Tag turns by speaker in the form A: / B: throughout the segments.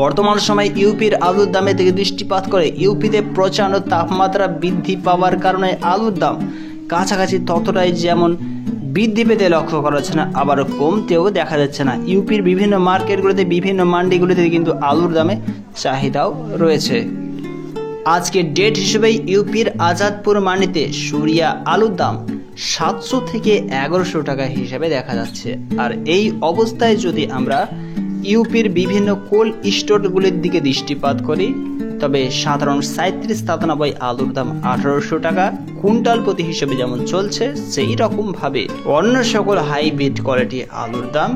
A: বর্তমান সময়ে ইউপির আলুর দামের দিকে দৃষ্টিপাত করে ইউপিতে প্রচণ্ড তাপমাত্রা বৃদ্ধি পাওয়ার কারণে আলুর দাম কাছাকাছি ততটাই যেমন বৃদ্ধি পেতে লক্ষ্য করা যাচ্ছে না, আবার কমতেও দেখা যাচ্ছে না। ইউপির বিভিন্ন মার্কেটগুলিতে, বিভিন্ন মান্ডিগুলিতে কিন্তু আলুর দামে চাহিদাও রয়েছে। আজকের ডেট হিসেবে ইউপির আজাদপুর মান্ডিতে সুরিয়া আলুর দাম 700 থেকে 1100 টাকা হিসেবে দেখা যাচ্ছে। আর এই অবস্থায় যদি আমরা ইউপির বিভিন্ন কোল্ড স্টোরগুলির দিকে দৃষ্টিপাত করি, তবে সাধারণ 37-97 আলুর দাম 1800 টাকা কুইন্টাল প্রতি হিসেবে যেমন চলছে, সেই রকমভাবে অন্য সকল হাইব্রিড কোয়ালিটি আলুর দাম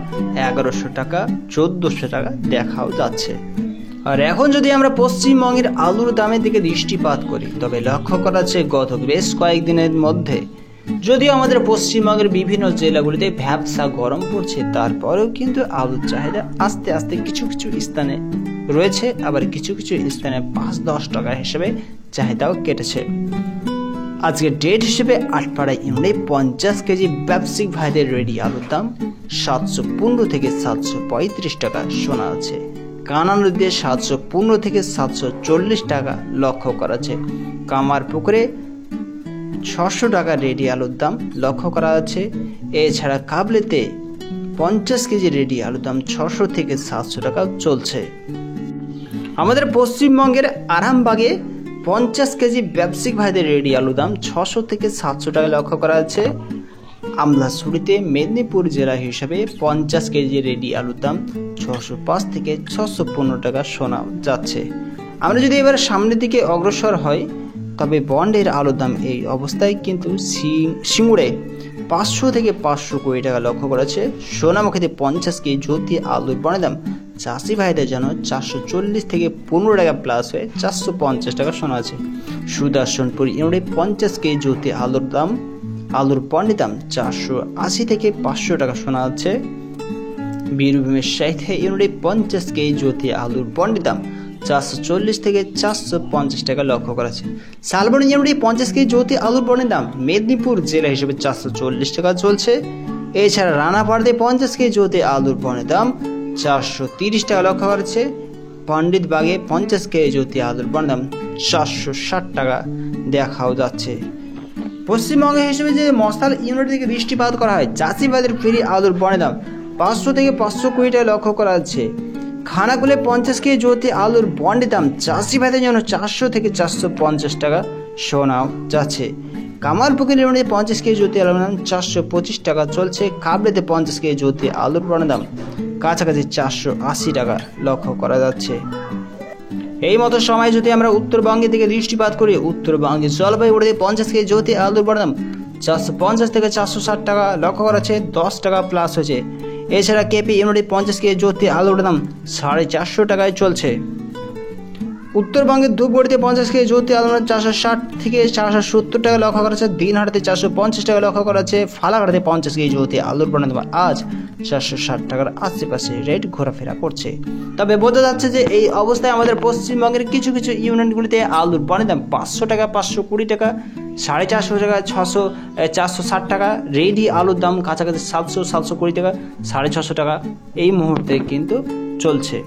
A: 1100 টাকা 1400 টাকা দেখাও যাচ্ছে। আর এখন যদি আমরা পশ্চিমবঙ্গের আলুর দামের দিকে দৃষ্টিপাত করি, তবে লক্ষ্য করা যাচ্ছে গত বেশ কয়েকদিনের মধ্যে যদিও আমাদের পশ্চিমবঙ্গের বিভিন্ন জেলাগুলিতে ভ্যাবসা গরম পড়ছে, তারপরেও কিন্তু আলুর চাহিদা আস্তে আস্তে কিছু কিছু স্থানে রয়েছে, আবার কিছু কিছু স্থানে 5-10 টাকা হিসেবে চাহিদাও কেটেছে। আজকের ডেট হিসেবে আটপাড়া ইউনিটে 50 কেজি ব্যবসায়িক ভাইদের রেডি আলুর দাম 715 থেকে 735 টাকা শোনা আছে। কানা নদীতে 715 থেকে 740 টাকা লক্ষ্য করা আছে। কামারপুকুরে 600 টাকা রেডি আলুর দাম লক্ষ্য করা আছে। এছাড়া কাবলেতে 50 কেজি রেডি আলুর দাম 600 থেকে 700 টাকা চলছে। আমাদের পশ্চিমবঙ্গের আরামবাগে 50 কেজি ব্যবসায়িক ভাইদের রেডি আলুর দাম 600 থেকে 700 টাকা লক্ষ্য করা আছে। আমলাছড়িতে মেদিনীপুর জেলা হিসাবে 50 কেজি রেডি আলুর দাম 605 থেকে 615 টাকা শোনা যাচ্ছে। আমরা যদি এবার সামনের দিকে অগ্রসর হয়, তবে বন্ডের আলুর দাম এই অবস্থায় কিন্তু সিঙ্গুরে 500 থেকে 520 টাকা লক্ষ্য করেছে। সোনামুখীতে 50 কেজি জ্যোতি আলুর বন্ডের দাম চাষি ভাইদের জন্য 440 থেকে 15 টাকা প্লাস হয়ে 450 টাকা শোনা আছে। সুদর্শনপুর ইউনিটে 50 কেজি জ্যোতি আলুর বন্ডের দাম 480 থেকে 500 টাকা শোনা যাচ্ছে। বীরভূমের সাইথে ইউনিটে 50 কেজি জ্যোতি আলুর বন্ডের দাম 440 থেকে 450 টাকা লক্ষ্য করা আছে। শালবনী ইউনিটে 50 কেজি জ্যোতি আলুর বন্ডের দাম মেদিনীপুর জেলা হিসেবে 440 টাকা চলছে। এছাড়া রানাপাড়াতে 50 কেজি জ্যোতি আলুর বন্ডের দাম 430 টাকা লক্ষ্য করা আছে। পণ্ডিত বাগে 50 কেজি জ্যোতি আলুর বন্ডের দাম 460 টাকা দেখাও যাচ্ছে। পশ্চিমবঙ্গ হিসেবে যে মশাল ইউনিট থেকে দৃষ্টিপাত করা হয়, চাষিবাদের ফ্রি আলুর বন্ডের দাম 500 থেকে 520 টাকা লক্ষ্য করা যাচ্ছে। খানাকুলে 50 কেজি জ্যোতি আলুর বন্ডের দাম চাষি ভাইদের জন্য 400 থেকে 450 টাকা শোনা যাচ্ছে। কামারপুকুর ইউনিটে 50 কেজি জ্যোতি আলুর দাম 425 টাকা চলছে। কাবলেতে 50 কেজি জ্যোতি আলুর বন্ডের দাম কাছাকাছি 480 টাকা লক্ষ্য করা যাচ্ছে। এই মতো সময় যদি আমরা উত্তরবঙ্গের দিকে দৃষ্টিপাত করি, উত্তরবঙ্গে জলপাইগুড়িতে 50 কেজি জ্যোতি আলুর বন্ডের দাম 450 থেকে 460 টাকা লক্ষ্য করা আছে, 10 টাকা প্লাস হয়েছে। এছাড়া কেপি ইউনিটে 50 কেজি জ্যোতি আলুর দাম 450 টাকায় চলছে। উত্তরবঙ্গের ধূপগুড়িতে 50 কেজি জ্যোতি আলুর দাম 460 থেকে 470 টাকা লক্ষ্য করা আছে। দিনহাটাতে 450 টাকা লক্ষ্য করা আছে। ফালাকাটাতে 50 কেজি জ্যোতি আলুর বন্ডের দাম আজ 460 টাকার আশেপাশে রেট ঘোরাফেরা করছে। তবে বোঝা যাচ্ছে যে এই অবস্থায় আমাদের পশ্চিমবঙ্গের কিছু কিছু ইউনিটগুলিতে আলুর বন্ডের দাম 500 টাকা, 520 টাকা, 450 টাকা, 460 টাকা। রেডি আলুর দাম কাছাকাছি 700, 720 টাকা, 650 টাকা এই মুহূর্তে কিন্তু চলছে।